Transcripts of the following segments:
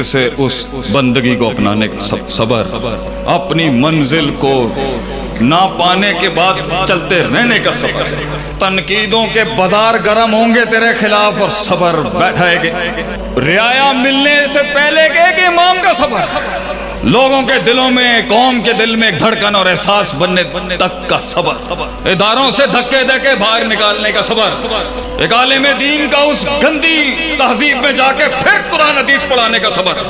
سے اس بندگی کو اپنانے کا صبر، اپنی منزل کو نہ پانے کے بعد چلتے رہنے کا صبر، تنقیدوں کے بازار گرم ہوں گے تیرے خلاف اور صبر بیٹھائے گے، رعایا ملنے سے پہلے کے ایک امام کا صبر، لوگوں کے دلوں میں قوم کے دل میں ایک دھڑکن اور احساس بننے تک کا صبر، اداروں سے دھکے دے کے باہر نکالنے کا صبر، ایک عالم دین کا اس گندی تہذیب میں جا کے پھر قرآن حدیث پڑھانے کا صبر،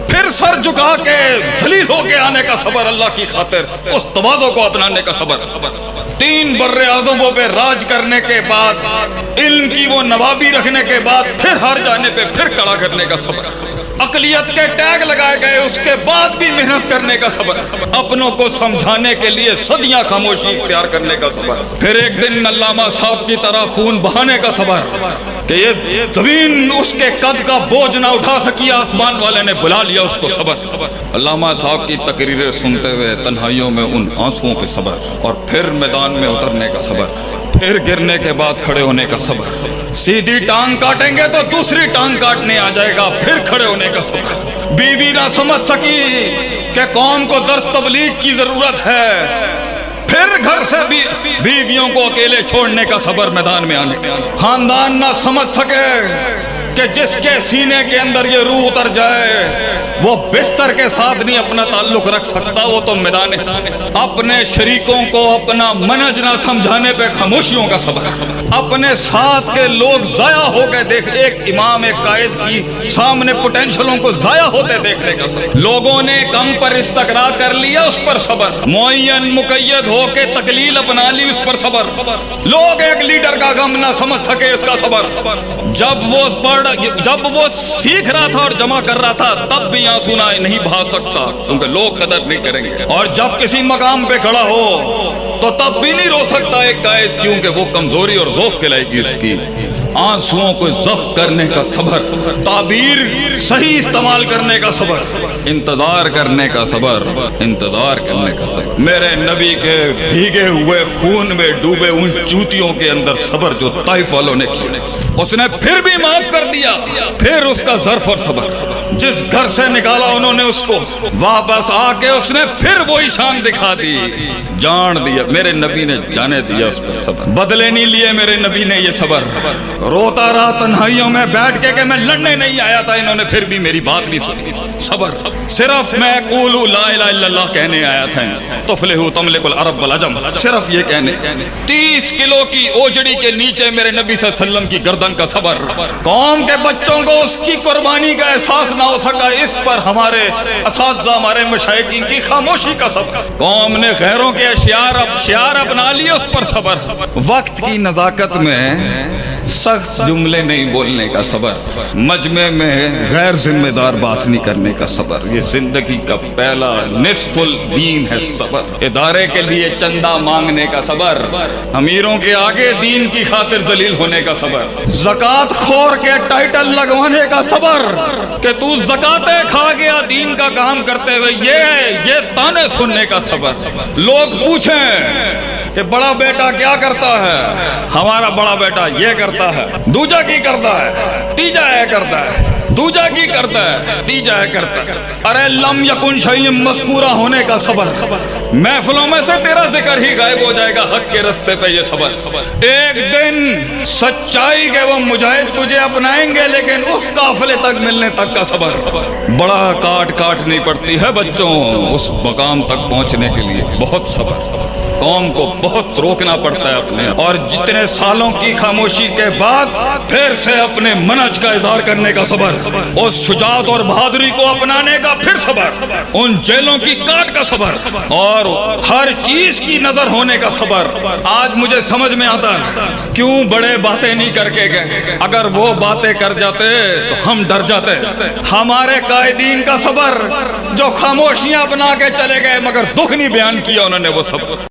پھر سر جھکا کے ذلیل ہو کے آنے کا صبر، اللہ کی خاطر اس تواضع کو اپنانے کا صبر، 3 بر اعظموں پہ راج کرنے کے بعد، علم کی وہ نوابی رکھنے کے بعد پھر ہار جانے پہ پھر کڑا کرنے کا صبر، اقلیت کے ٹیگ لگائے گئے اس کے بعد بھی محنت کرنے کا صبر، اپنوں کو سمجھانے کے لیے صدیاں خاموشی اختیار کرنے کا صبر، پھر ایک دن علامہ صاحب کی طرح خون بہانے کا صبر کہ یہ زمین اس کے قد کا بوجھ نہ اٹھا سکی، آسمان والے نے بلا لیا اس کو صبر، علامہ صاحب کی تقریریں سنتے ہوئے تنہائیوں میں ان آنسوؤں پہ صبر، اور پھر میدان میں اترنے کا صبر، پھر گرنے کے بعد کھڑے ہونے کا صبر، سیدھی ٹانگ کاٹیں گے تو دوسری ٹانگ کاٹنے آ جائے گا، پھر کھڑے ہونے کا صبر، بیوی نہ سمجھ سکی کہ قوم کو درس تبلیغ کی ضرورت ہے، پھر گھر سے بھی بیویوں کو اکیلے چھوڑنے کا صبر، میدان میں آنے کا، خاندان نہ سمجھ سکے کہ جس کے سینے کے اندر یہ روح اتر جائے وہ بستر کے ساتھ نہیں اپنا تعلق رکھ سکتا، وہ تو میدان، اپنے شریکوں کو اپنا منہج نہ سمجھانے پہ خاموشیوں کا صبر، اپنے ساتھ کے لوگ ضائع ہو گئے دیکھ، ایک امام ایک قائد کی سامنے پوٹینشلوں کو ضائع ہوتے دیکھنے کا صبر، لوگوں نے کم پر استقرار کر لیا اس پر صبر، معین مقید ہو کے تقلیل اپنا لی اس پر صبر، لوگ ایک لیڈر کا غم نہ سمجھ سکے اس کا صبر، جب وہ سیکھ رہا تھا اور جمع کر رہا تھا تب بھی آنسو نہیں بہا سکتا کیونکہ لوگ قدر نہیں کریں گے، اور جب کسی مقام پہ کھڑا ہو تو تب بھی نہیں رو سکتا ایک قائد کیونکہ وہ کمزوری اور ضعف کہلائے گی اس کی، آنسوؤں کو ضبط کرنے کا صبر، تعبیر صحیح استعمال کرنے کا صبر، انتظار کرنے کا صبر، انتظار کرنے کا صبر، میرے نبی کے بھیگے ہوئے خون میں ڈوبے ان چوتیوں کے اندر صبر جو طائف والوں نے کیا، اس نے پھر بھی معاف کر دیا، پھر اس کا ظرف اور صبر، جس گھر سے نکالا انہوں نے اس کو واپس آ کے اس نے پھر وہی شان دکھا دی، جان دیا، میرے نبی نے جانے دیا اس پر صبر، بدلے نہیں لیے میرے نبی نے یہ صبر، روتا رہا تنہائیوں میں بیٹھ کے کہ میں لڑنے نہیں آیا تھا، انہوں نے پھر بھی میری بات نہیں سنی، صبر، صرف میں قولوا لا الہ الا اللہ کہنے آیا تھا، تفلحوا تملک العرب والعجم، صرف یہ کہنے، 30 کلو کی اوجڑی کے نیچے میرے نبی صلی اللہ علیہ وسلم کی گردن کا صبر، قوم کے بچوں کو اس کی قربانی کا احساس نہ ہو سکا، اس پر ہمارے اساتذہ ہمارے مشائخین کی خاموشی کا صبر، قوم نے غیروں کے شعار اپنا لیے اس پر صبر، وقت کی نزاکت میں سخت جملے نہیں بولنے کا صبر، مجمع میں غیر ذمہ دار بات نہیں کرنے کا صبر، یہ زندگی کا پہلا نصف الدین ہے صبر، ادارے کے لیے چندہ مانگنے کا صبر، امیروں کے آگے دین کی خاطر ذلیل ہونے کا صبر، زکوٰۃ خور کے ٹائٹل لگوانے کا صبر کہ تو زکاتیں کھا گیا دین کا کام کرتے ہوئے، یہ تانے سننے کا صبر، لوگ پوچھیں کہ بڑا بیٹا کیا کرتا ہے، ہمارا بڑا بیٹا یہ کرتا ہے، دوجا کی کرتا ہے، تیجا یہ کرتا ہے، دوجا کی کرتا ہے، تیجا یہ کرتا ہے، ارے لم یکن شیء مذکورہ ہونے کا صبر، محفلوں میں سے تیرا ذکر ہی غائب ہو جائے گا، حق کے رستے پہ یہ صبر، ایک دن سچائی کے وہ مجاہد تجھے اپنائیں گے لیکن اس قافلے تک ملنے تک کا صبر، بڑا کاٹنی پڑتی ہے بچوں اس مقام تک پہنچنے کے لیے، بہت صبر، قوم کو بہت روکنا پڑتا ہے اپنے، اور جتنے سالوں کی خاموشی کے بعد پھر سے اپنے منہج کا اظہار کرنے کا صبر، اس شجاعت اور بہادری کو اپنانے کا پھر صبر، ان جیلوں کی کاٹ کا صبر، اور ہر چیز کی نظر ہونے کا صبر، آج مجھے سمجھ میں آتا ہے کیوں بڑے باتیں نہیں کر کے گئے، اگر وہ باتیں کر جاتے تو ہم ڈر جاتے، ہمارے قائدین کا صبر جو خاموشیاں بنا کے چلے گئے مگر دکھ نہیں بیان کیا انہوں نے، وہ صبر